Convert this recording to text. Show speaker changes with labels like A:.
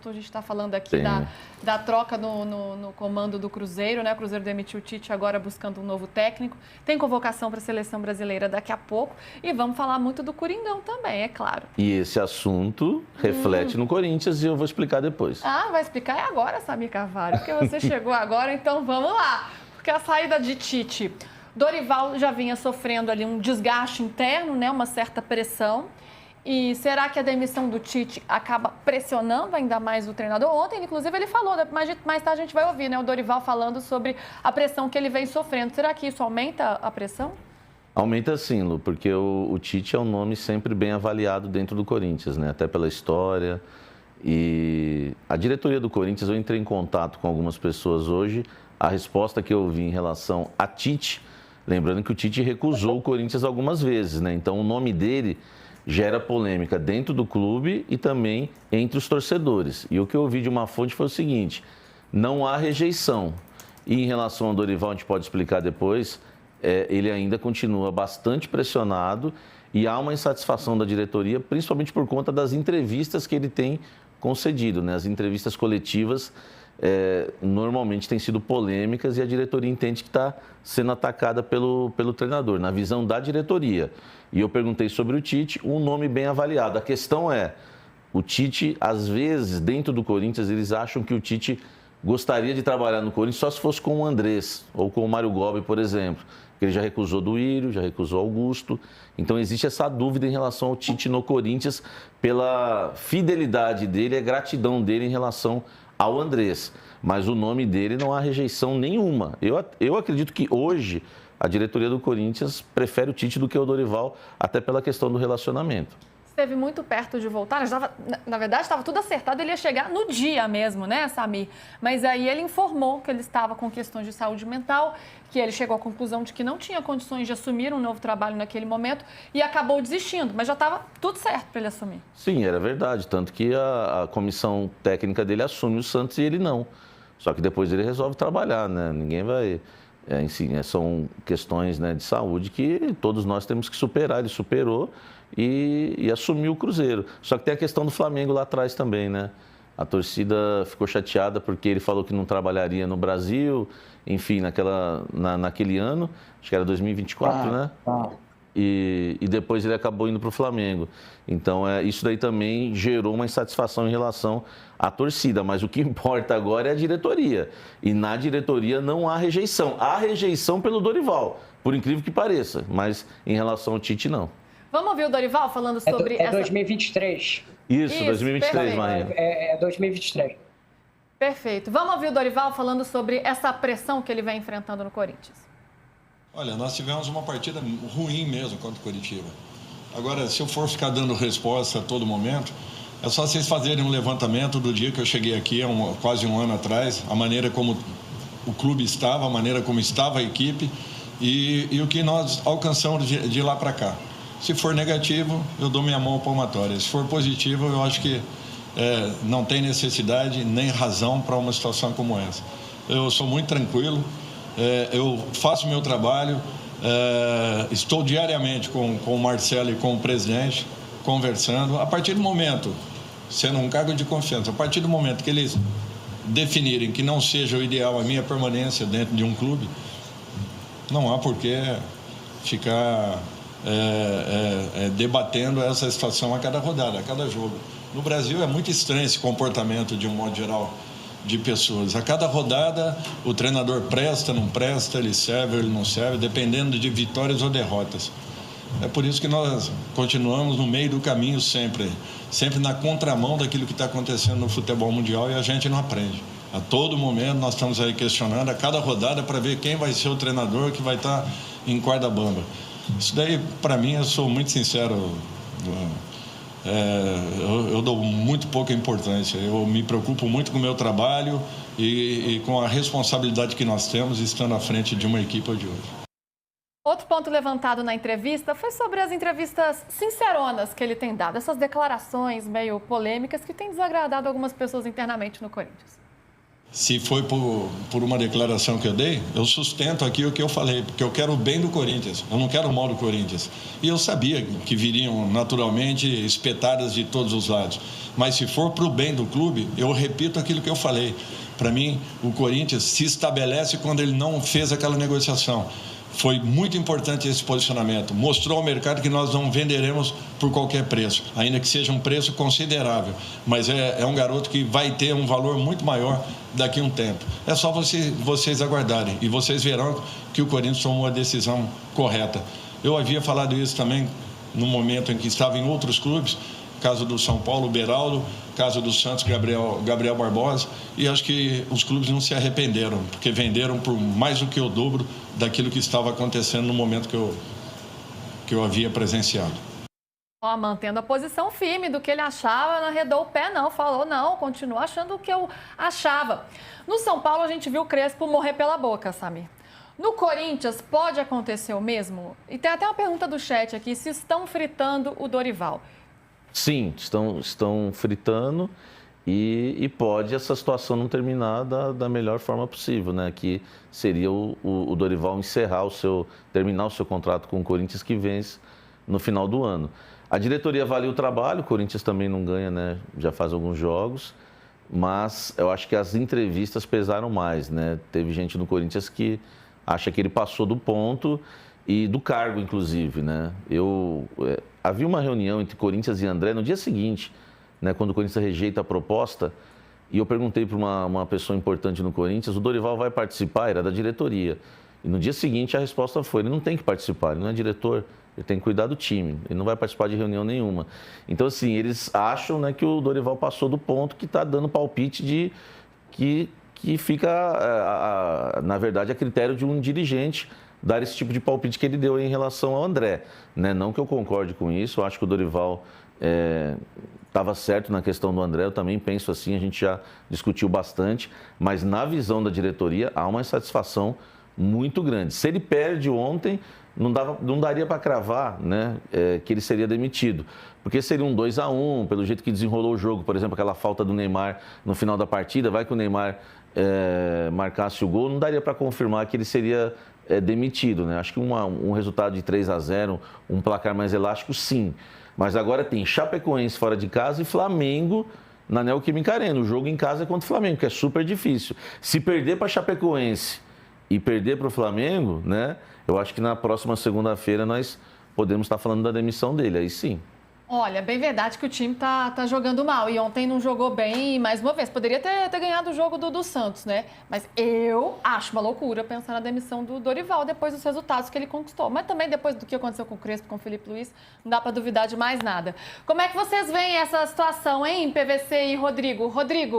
A: assunto. A gente está falando aqui da troca no comando do Cruzeiro, né? O Cruzeiro demitiu o Tite, agora buscando um novo técnico. Tem convocação para a seleção brasileira daqui a pouco. E vamos falar muito do Coringão também, é claro.
B: E esse assunto reflete no Corinthians e eu vou explicar depois.
A: Ah, vai explicar é agora, Samir Carvalho, porque você chegou agora, então vamos lá. Porque a saída de Tite, Dorival já vinha sofrendo ali um desgaste interno, né? Uma certa pressão. E será que a demissão do Tite acaba pressionando ainda mais o treinador? Ontem, inclusive, ele falou, mais tarde a gente vai ouvir, né, o Dorival falando sobre a pressão que ele vem sofrendo. Será que isso aumenta a pressão?
B: Aumenta sim, Lu, porque o Tite é um nome sempre bem avaliado dentro do Corinthians, né? Até pela história. E a diretoria do Corinthians, eu entrei em contato com algumas pessoas hoje. A resposta que eu ouvi em relação a Tite, lembrando que o Tite recusou o Corinthians algumas vezes, né? Então o nome dele gera polêmica dentro do clube e também entre os torcedores. E o que eu ouvi de uma fonte foi o seguinte: não há rejeição. E em relação ao Dorival, a gente pode explicar depois, ele ainda continua bastante pressionado e há uma insatisfação da diretoria, principalmente por conta das entrevistas que ele tem concedido, né? As entrevistas coletivas normalmente têm sido polêmicas e a diretoria entende que está sendo atacada pelo treinador, na visão da diretoria. E eu perguntei sobre o Tite, um nome bem avaliado. A questão é, o Tite, às vezes, dentro do Corinthians, eles acham que o Tite gostaria de trabalhar no Corinthians só se fosse com o Andrés ou com o Mário Gobi, por exemplo. Ele já recusou do Írio, já recusou Augusto. Então, existe essa dúvida em relação ao Tite no Corinthians pela fidelidade dele, a gratidão dele em relação ao Andrés. Mas o nome dele não há rejeição nenhuma. Eu acredito que hoje a diretoria do Corinthians prefere o Tite do que o Dorival, até pela questão do relacionamento.
A: Esteve muito perto de voltar, na verdade estava tudo acertado, ele ia chegar no dia mesmo, né, Samir? Mas aí ele informou que ele estava com questões de saúde mental, que ele chegou à conclusão de que não tinha condições de assumir um novo trabalho naquele momento e acabou desistindo, mas já estava tudo certo para ele assumir.
B: Sim, era verdade, tanto que a comissão técnica dele assume o Santos e ele não. Só que depois ele resolve trabalhar, né? Ninguém vai... são questões, né, de saúde que todos nós temos que superar. Ele superou e assumiu o Cruzeiro. Só que tem a questão do Flamengo lá atrás também, né? A torcida ficou chateada porque ele falou que não trabalharia no Brasil, enfim, naquele ano, acho que era 2024, né? E depois ele acabou indo para o Flamengo. Então, isso daí também gerou uma insatisfação em relação à torcida. Mas o que importa agora é a diretoria. E na diretoria não há rejeição. Há rejeição pelo Dorival, por incrível que pareça. Mas em relação ao Tite, não.
A: Vamos ouvir o Dorival falando sobre essa...
C: 2023.
B: Isso 2023, Marinho.
C: É 2023.
A: Perfeito. Vamos ouvir o Dorival falando sobre essa pressão que ele vem enfrentando no Corinthians.
D: Olha, nós tivemos uma partida ruim mesmo contra o Coritiba. Agora, se eu for ficar dando resposta a todo momento, é só vocês fazerem um levantamento do dia que eu cheguei aqui, quase um ano atrás, a maneira como o clube estava, a maneira como estava a equipe e o que nós alcançamos de lá para cá. Se for negativo, eu dou minha mão palmatória. Se for positivo, eu acho que não tem necessidade nem razão para uma situação como essa. Eu sou muito tranquilo. Eu faço meu trabalho, estou diariamente com o Marcelo e com o presidente conversando. A partir do momento, sendo um cargo de confiança, a partir do momento que eles definirem que não seja o ideal a minha permanência dentro de um clube, não há por que ficar debatendo essa situação a cada rodada, a cada jogo. No Brasil é muito estranho esse comportamento, de um modo geral, de pessoas. A cada rodada, o treinador presta, não presta, ele serve ou ele não serve, dependendo de vitórias ou derrotas. É por isso que nós continuamos no meio do caminho sempre na contramão daquilo que está acontecendo no futebol mundial e a gente não aprende. A todo momento nós estamos aí questionando, a cada rodada, para ver quem vai ser o treinador que vai estar em corda bamba. Isso daí, para mim, eu sou muito sincero, eu dou muito pouca importância. Eu me preocupo muito com o meu trabalho e com a responsabilidade que nós temos estando à frente de uma equipe de hoje.
A: Outro ponto levantado na entrevista foi sobre as entrevistas sinceronas que ele tem dado, essas declarações meio polêmicas que têm desagradado algumas pessoas internamente no Corinthians.
D: Se foi por uma declaração que eu dei, eu sustento aqui o que eu falei, porque eu quero o bem do Corinthians, eu não quero o mal do Corinthians. E eu sabia que viriam naturalmente espetadas de todos os lados. Mas se for para o bem do clube, eu repito aquilo que eu falei. Para mim, o Corinthians se estabelece quando ele não fez aquela negociação. Foi muito importante esse posicionamento. Mostrou ao mercado que nós não venderemos por qualquer preço, ainda que seja um preço considerável. Mas é um garoto que vai ter um valor muito maior daqui a um tempo. É só vocês aguardarem e vocês verão que o Corinthians tomou a decisão correta. Eu havia falado isso também no momento em que estava em outros clubes, caso do São Paulo, Beraldo, caso do Santos, Gabriel Barbosa, e acho que os clubes não se arrependeram, porque venderam por mais do que o dobro daquilo que estava acontecendo no momento que eu havia presenciado.
A: Ó, mantendo a posição firme do que ele achava, não arredou o pé não, falou não, continua achando o que eu achava. No São Paulo a gente viu o Crespo morrer pela boca, Samir. No Corinthians pode acontecer o mesmo? E tem até uma pergunta do chat aqui, se estão fritando o Dorival.
B: Sim, estão fritando e pode essa situação não terminar da melhor forma possível, né? Que seria o Dorival terminar o seu contrato com o Corinthians que vence no final do ano. A diretoria avalia o trabalho, o Corinthians também não ganha, né? Já faz alguns jogos, mas eu acho que as entrevistas pesaram mais, né? Teve gente no Corinthians que acha que ele passou do ponto e do cargo, inclusive, né? Havia uma reunião entre Corinthians e André no dia seguinte, né, quando o Corinthians rejeita a proposta, e eu perguntei para uma pessoa importante no Corinthians, o Dorival vai participar? Era da diretoria. E no dia seguinte a resposta foi, ele não tem que participar, ele não é diretor, ele tem que cuidar do time, ele não vai participar de reunião nenhuma. Então, assim, eles acham, né, que o Dorival passou do ponto que está dando palpite de que fica, na verdade, a critério de um dirigente dar esse tipo de palpite que ele deu em relação ao André, né? Não que eu concorde com isso, eu acho que o Dorival estava certo na questão do André, eu também penso assim, a gente já discutiu bastante, mas na visão da diretoria há uma insatisfação muito grande. Se ele perde ontem, não daria para cravar, né, que ele seria demitido, porque seria um 2-1, pelo jeito que desenrolou o jogo, por exemplo, aquela falta do Neymar no final da partida, vai que o Neymar marcasse o gol, não daria para confirmar que ele seria demitido, né? Acho que um resultado de 3-0, um placar mais elástico, sim. Mas agora tem Chapecoense fora de casa e Flamengo na Neoquímica Arena. O jogo em casa é contra o Flamengo, que é super difícil. Se perder para Chapecoense e perder para o Flamengo, né? Eu acho que na próxima segunda-feira nós podemos estar falando da demissão dele, aí sim.
A: Olha, bem verdade que o time tá jogando mal e ontem não jogou bem, mais uma vez, poderia ter ganhado o jogo do Santos, né? Mas eu acho uma loucura pensar na demissão do Dorival depois dos resultados que ele conquistou. Mas também depois do que aconteceu com o Crespo, com o Felipe Luiz, não dá para duvidar de mais nada. Como é que vocês veem essa situação, hein, PVC e Rodrigo? Rodrigo?